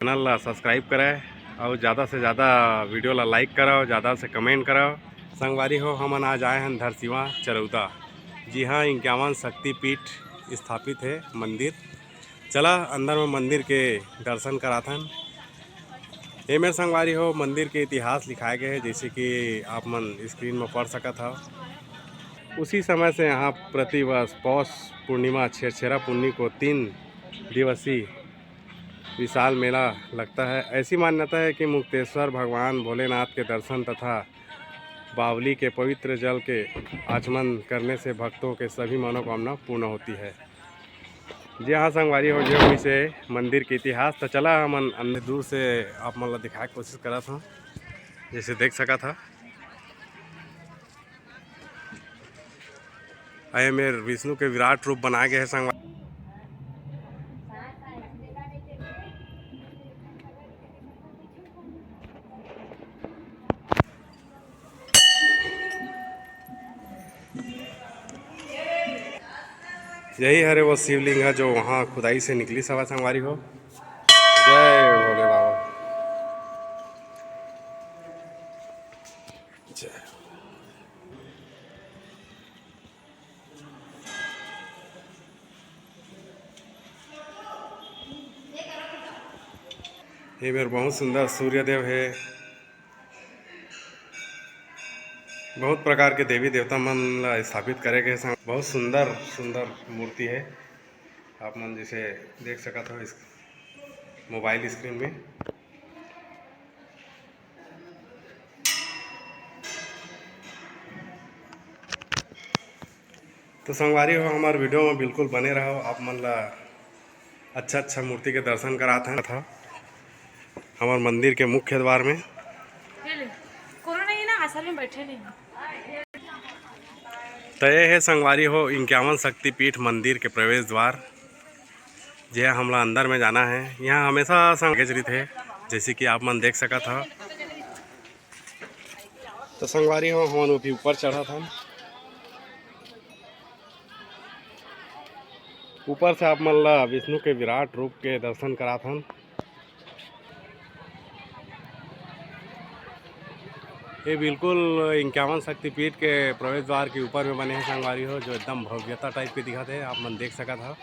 Channel ला subscribe करें और ज़्यादा से ज़्यादा वीडियो ला लाइक करो, ज़्यादा से कमेंट करो। संगवारी हो हमन आज आए हैं धरसीवा चरौदा। जी हाँ, 51 शक्तिपीठ स्थापित है मंदिर। चला अंदर में मंदिर के दर्शन कराथन। ये मेरे संगवारी हो मंदिर के इतिहास लिखाए गए हैं, जैसे कि आप मन स्क्रीन में पढ़ सकत हो। उसी समय से यहाँ प्रतिवर्ष पौष पूर्णिमा छेरछेरा पुन्नी को 3 दिवसीय विशाल मेला लगता है। ऐसी मान्यता है कि मुक्तेश्वर भगवान भोलेनाथ के दर्शन तथा बावली के पवित्र जल के आचमन करने से भक्तों के सभी मनोकामना पूर्ण होती है। जी हाँ संगवारी हो, जो से मंदिर के इतिहास तो चला हमन अन्य दूर से आप मन ला दिखाए के कोशिश करा था। जैसे देख सका था आए मेरे विष्णु के विराट रूप बनाए गए हैं संगवारी। यही हरे वो शिवलिंग है जो वहाँ खुदाई से निकली सवा संगवारी हो। जय भोले बाबा। जय। ये मेरे बहुत सुंदर सूर्यदेव है। बहुत प्रकार के देवी देवता मन ला स्थापित करे गए हैं। बहुत सुंदर सुंदर मूर्ति है। आप मन जैसे देख सकते हो इस मोबाइल स्क्रीन में। तो संगवारी हो हमारे वीडियो में बिल्कुल बने रहो। आप मन ला अच्छा मूर्ति के दर्शन कराते हैं था हमारे मंदिर के मुख्य द्वार में। कोरोना नहीं ना, असल में बैठे नहीं। तय है संगवारी हो 51 शक्तिपीठ मंदिर के प्रवेश द्वार। जी हमला अंदर में जाना है। यहाँ हमेशा संगरित है, जैसे कि आप मन देख सका था। तो संगवारी हो हम भी ऊपर चढ़ा था। ऊपर से आप मन ला विष्णु के विराट रूप के दर्शन कराथन। ये बिल्कुल 51 शक्तिपीठ के प्रवेश द्वार के ऊपर में बने हैं संगवारी हो, जो एकदम भव्यता टाइप के दिखा थे। आप मन देख सका था।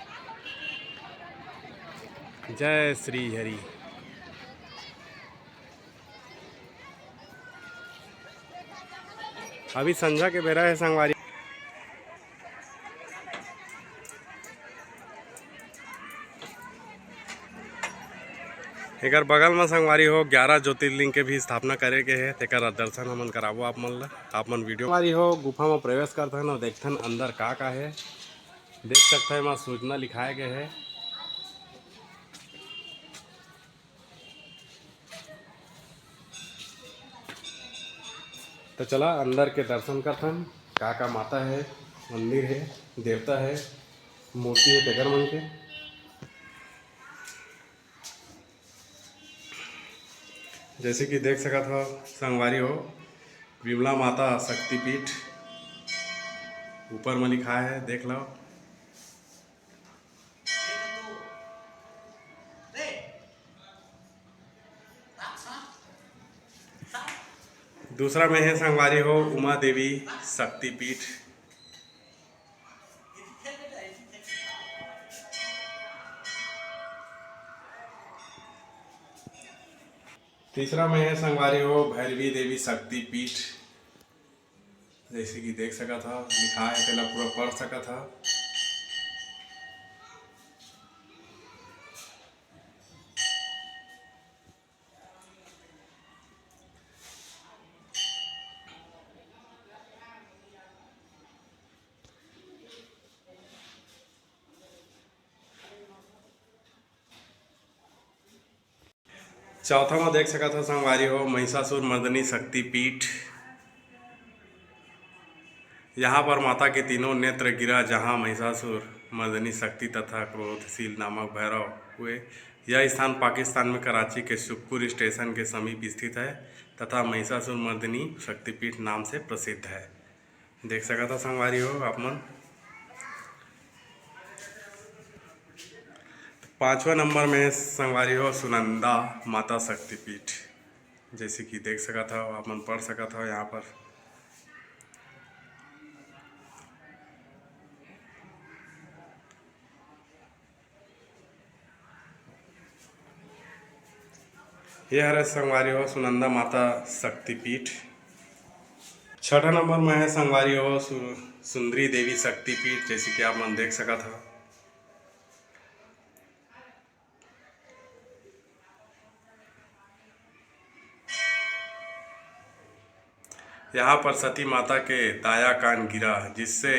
जय श्री हरि। अभी संझा के बेरा है संगवारी। एक बगल में संगवारी हो 11 ज्योतिर्लिंग के भी स्थापना करे के है। तेकर दर्शन हमन कराबो आप मन ला। आप मन वीडियो संगवारी हो गुफा में प्रवेश करते हैं और देखते हैं अंदर का है। देख सकते हैं वहाँ सूचना लिखाए गए है। तो चला अंदर के दर्शन करते हैं। का माता है, मंदिर है, देवता है, मूर्ति है तेकर मन के। जैसे कि देख सका था संगवारी हो विमला माता शक्तिपीठ ऊपर में लिखा है, देख लो। दूसरा में है संगवारी हो उमा देवी शक्तिपीठ। तीसरा में है संगवारी हो भैरवी देवी शक्तिपीठ। जैसे कि देख सका था लिखा है, पहला पूरा पढ़ सका था। चौथा में देख सका था संगवारी हो महिषासुर मर्दनी शक्तिपीठ। यहाँ पर माता के तीनों नेत्र गिरा, जहाँ महिषासुर मर्दनी शक्ति तथा क्रोधशील नामक भैरव हुए। यह स्थान पाकिस्तान में कराची के सुखपुर स्टेशन के समीप स्थित है तथा महिषासुर मर्दनी शक्तिपीठ नाम से प्रसिद्ध है। देख सका था संगवारी हो आप मन। 5वें नंबर में संगवारी हो सुनंदा माता शक्तिपीठ, जैसे कि देख सका था आप मन पढ़ सका था यहाँ पर। यह है संगवारी हो सुनंदा माता शक्तिपीठ। 6ठा नंबर में है संगवारी हो सुंदरी देवी शक्तिपीठ, जैसे कि आप मन देख सका था। यहाँ पर सती माता के दाया कान गिरा, जिससे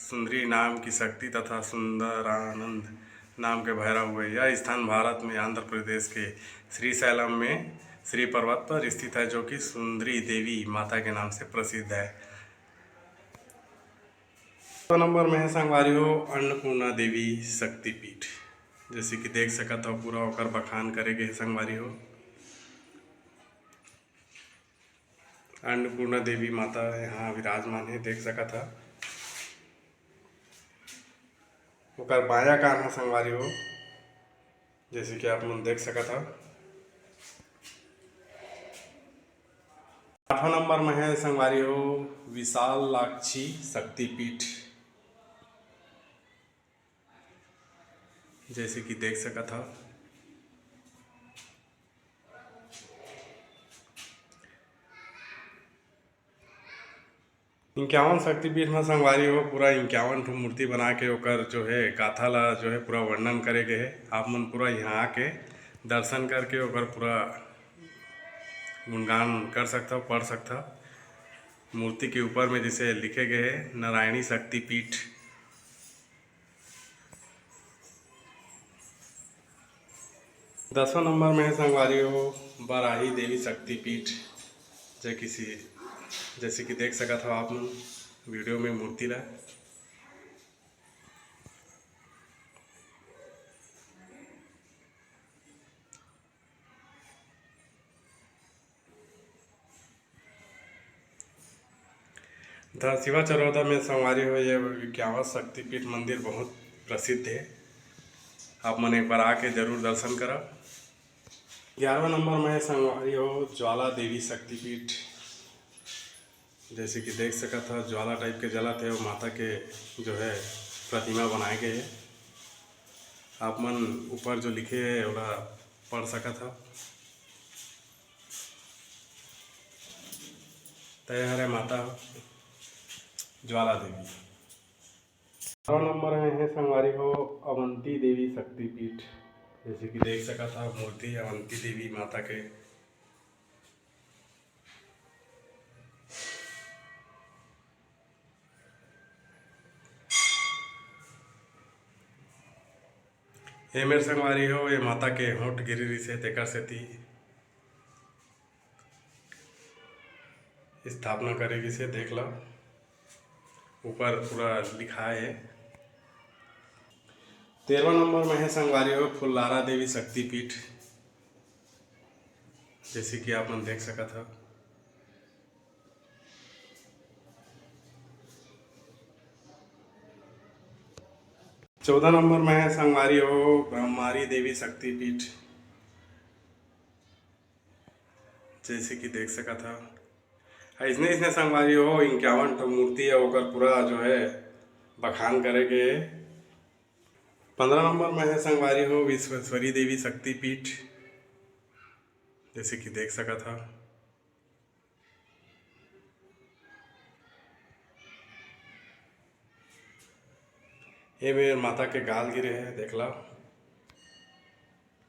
सुंदरी नाम की शक्ति तथा सुंदरानंद नाम के भैरव हुए। यह स्थान भारत में आंध्र प्रदेश के श्रीशैलम में श्री पर्वत पर स्थित है, जो कि सुंदरी देवी माता के नाम से प्रसिद्ध है। तो नंबर में है संगवारी हो अन्नपूर्णा देवी शक्तिपीठ, जैसे कि देख सकत हो पूरा होकर बखान करेगे है संगवारी हो। अन्नपूर्णा देवी माता यहाँ विराजमान है, देख सका था। ओकर बाया कान है संगवारी हो, जैसे कि आप मन देख सका था। 8वां नंबर में है संगवारी हो विशालाक्षी शक्तिपीठ, जैसे कि देख सका था। इक्यावन शक्तिपीठ में संगवारी हो पूरा 51 ठो मूर्ति बना के ओकर जो है गाथा ला जो है पूरा वर्णन करे गए है। आप मन पूरा यहाँ आके दर्शन करके ओकर पूरा गुणगान कर सकता हो, पढ़ सकता हो। मूर्ति के ऊपर में जैसे लिखे गए है नारायणी शक्तिपीठ। दसवां नंबर में है संगवारी हो बराही देवी शक्तिपीठ, जैसे कि देख सका था आप मन वीडियो में मूर्ति ला। धरसीवा चरौदा में संगवारी हो ये 51 शक्तिपीठ मंदिर बहुत प्रसिद्ध है। आप मन एक बार आके जरूर दर्शन करा। 11वां नंबर में संगवारी हो ज्वाला देवी शक्तिपीठ, जैसे कि देख सका था ज्वाला टाइप के जला थे और माता के जो है प्रतिमा बनाए गए है। आप मन ऊपर जो लिखे है वह पढ़ सका था। तय हरे माता ज्वाला देवी। 12वां नंबर में है संगवारी हो अवंती देवी शक्तिपीठ, जैसे कि देख सका था मूर्ति अवंती देवी माता के। ये मेरे संगवारी हो ये माता के होंठ गिरी से तेकर सेती स्थापना करेगी से देख लो, ऊपर पूरा लिखा है। 13वां नंबर में है संगवारी हो फुल्लारा देवी शक्तिपीठ, जैसे कि आप मन देख सका था। चौदह नंबर में है संगवारी हो ब्रह्मारी देवी शक्तिपीठ, जैसे कि देख सका था। इसने संगवारी हो 51 तो मूर्ति है ओकर पूरा जो है बखान करेगे। 15 नंबर में है संगवारी हो विश्वेश्वरी देवी शक्तिपीठ, जैसे कि देख सका था। ये मेरे माता के गाल गिरे हैं देख लो।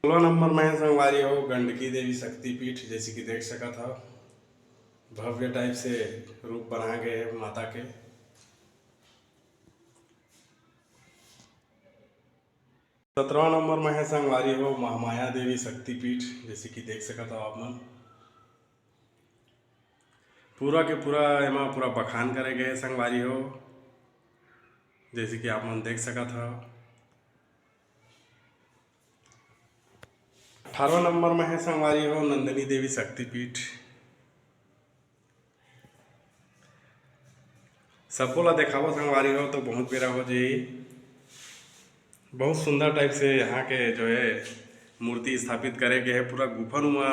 16 नंबर में है संगवारी हो गंडकी देवी शक्तिपीठ, जैसे कि देख सका था। भव्य टाइप से रूप बनाए गए हैं माता के। 17वां नंबर में है संगवारी हो महामाया देवी शक्तिपीठ, जैसे कि देख सका था आप मन। पूरा के पूरा एमा पूरा बखान करे गए संगवारी हो, जैसे कि आप मन देख सका था। 18वां नंबर में है संगवारी हो नंदिनी देवी शक्तिपीठ। सबको ला देखावा संगवारी हो तो बहुत बेरा हो जाई, बहुत सुंदर टाइप से यहाँ के जो है मूर्ति स्थापित करे गए है। पूरा गुफानुमा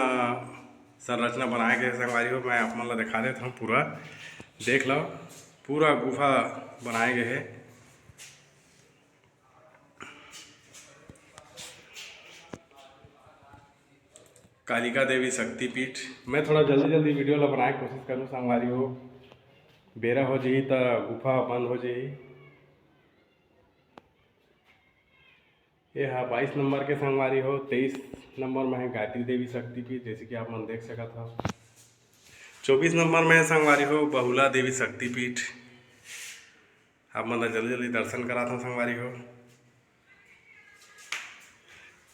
संरचना बनाए गए संगवारी हो। मैं आप मन ला दिखा देता हूँ। पूरा देख लो, पूरा गुफा बनाए गए है। कालिका देवी शक्तिपीठ। मैं थोड़ा जल्दी जल्दी वीडियो ला बनाए कोशिश करूँ संगवारी हो। बेरा हो जाही तो गुफा बंद हो जाही। ये हाँ 22 नंबर के संगवारी हो। 23 नंबर में है गायत्री देवी शक्तिपीठ, जैसे कि आप मन देख सका था। 24 नंबर में है संगवारी हो बहुला देवी शक्तिपीठ। आप मन जल्दी जल्दी दर्शन करा था संगवारी हो।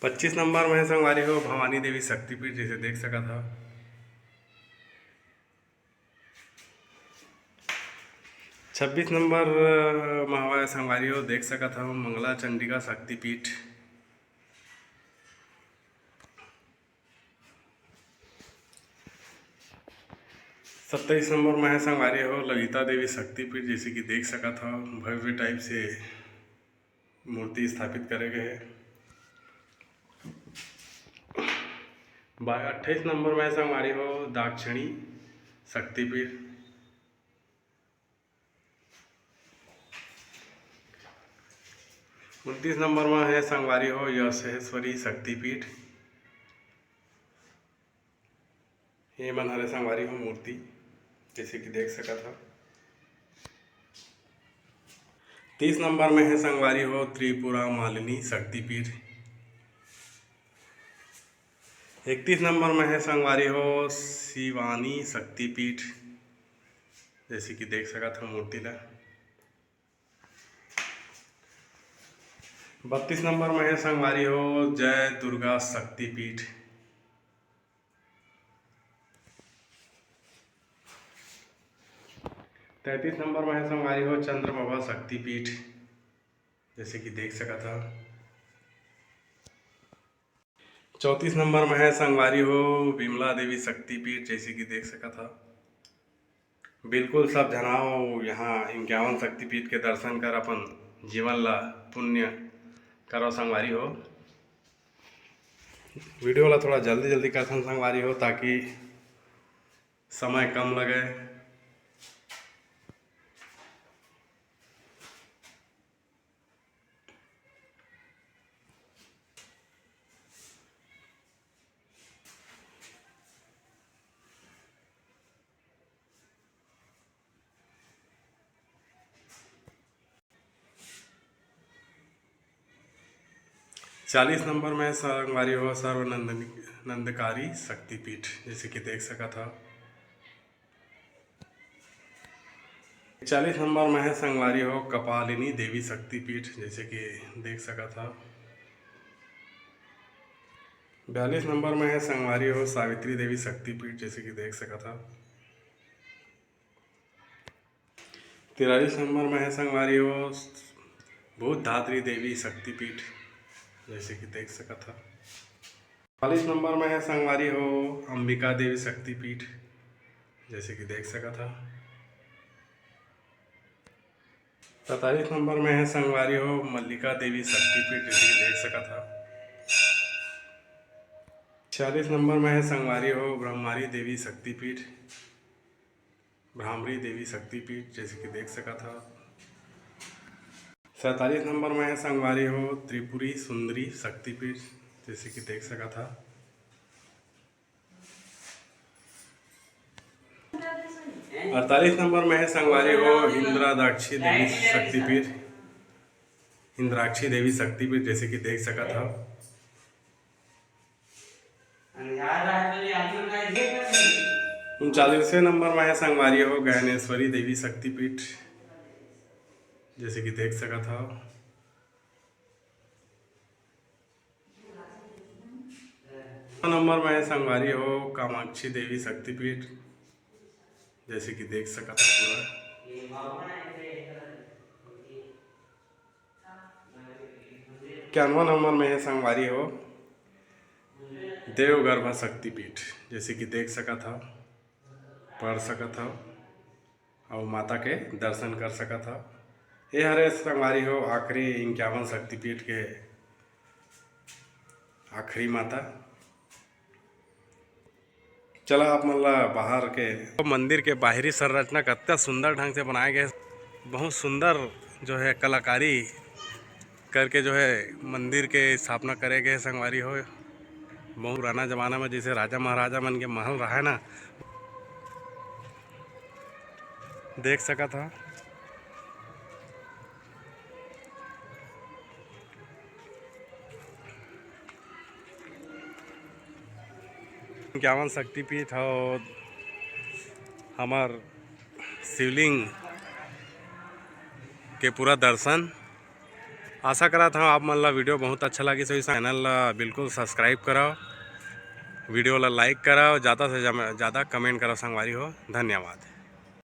25 नंबर में है संगवारी हो भवानी देवी शक्तिपीठ, जैसे देख सका था। 26 नंबर में हवा संगवारी हो देख सका था मंगला चंडिका शक्तिपीठ। 27 नंबर में है संगवारी हो ललिता देवी शक्तिपीठ, जैसे कि देख सका था। भव्य टाइप से मूर्ति स्थापित करे गए है। 28 नंबर में है संगवारी हो दाक्षिणी शक्तिपीठ। 29 नंबर में है संगवारी हो यशेश्वरी शक्तिपीठ। ये मन हरे संगवारी हो मूर्ति, जैसे कि देख सका था। 30 नंबर में है संगवारी हो त्रिपुरा मालिनी शक्तिपीठ। 31 नंबर में है संगवारी हो शिवानी शक्तिपीठ, जैसे कि देख सका था मूर्ति ला। 32 नंबर में है संगवारी हो जय दुर्गा शक्तिपीठ। 33 नंबर में है संगवारी हो चंद्रप्रभा शक्तिपीठ, जैसे कि देख सका था। 34 नंबर में है संगवारी हो विमला देवी शक्तिपीठ, जैसे कि देख सका था। बिल्कुल सब जनाओ यहाँ 51 शक्तिपीठ के दर्शन कर अपन जीवन ला पुण्य करो संगवारी हो। वीडियो ला थोड़ा जल्दी जल्दी करथन संगवारी हो, ताकि समय कम लगे। चालीस नंबर में संगवारी हो सर्वनंदकारी शक्तिपीठ, जैसे कि देख सका था। 40 नंबर में है संगवारी हो कपालिनी देवी शक्तिपीठ, जैसे कि देख सका था। 42 नंबर में है संगवारी हो सावित्री देवी शक्तिपीठ, जैसे कि देख सका था। 43 नंबर में है संगवारी हो भूतधात्री देवी शक्तिपीठ, जैसे कि देख सका था। 40 नंबर में है संगवारी हो अंबिका देवी शक्तिपीठ, जैसे कि देख सका था। 45 नंबर में है संगवारी हो मल्लिका देवी शक्तिपीठ, जैसे कि देख सका था। 46 नंबर में है संगवारी हो ब्रह्मारी देवी शक्तिपीठ, भ्रामरी देवी शक्तिपीठ, जैसे कि देख सका था। 47 नंबर में है संगवारी हो त्रिपुरी सुंदरी शक्तिपीठ, जैसे कि देख सका था। 48 नंबर में है संगवारी हो इंद्राक्षी देवी शक्तिपीठ, इंद्राक्षी देवी शक्तिपीठ, जैसे कि देख सका था। 39वें नंबर में है संगवारी हो गहनेश्वरी देवी शक्तिपीठ, जैसे कि देख सका था। 9 नंबर में है संगवारी हो कामाक्षी देवी शक्तिपीठ, जैसे कि देख सका था पूरा। 91 नंबर में है संगवारी हो देवगर्भ शक्तिपीठ, जैसे कि देख सका था, पढ़ सका था और माता के दर्शन कर सका था। ये हरे संगवारी हो आखिरी 51 शक्तिपीठ के आखिरी माता। चला आप मतलब बाहर के मंदिर के बाहरी संरचना कितना सुंदर ढंग से बनाए गए, बहुत सुंदर जो है कलाकारी करके जो है मंदिर के स्थापना करे गए संगवारी हो। बहुत पुराना जमाना में जैसे राजा महाराजा मन के महल रहा है ना, देख सका था। इक्यावन शक्तिपीठ और हमार शिवलिंग के पूरा दर्शन आशा करा था आप मन ला वीडियो बहुत अच्छा लगी। तो इस चैनल ला बिल्कुल सब्सक्राइब कराओ, वीडियो ला लाइक कराओ, ज़्यादा से ज़्यादा कमेंट करो संगवारी हो। धन्यवाद।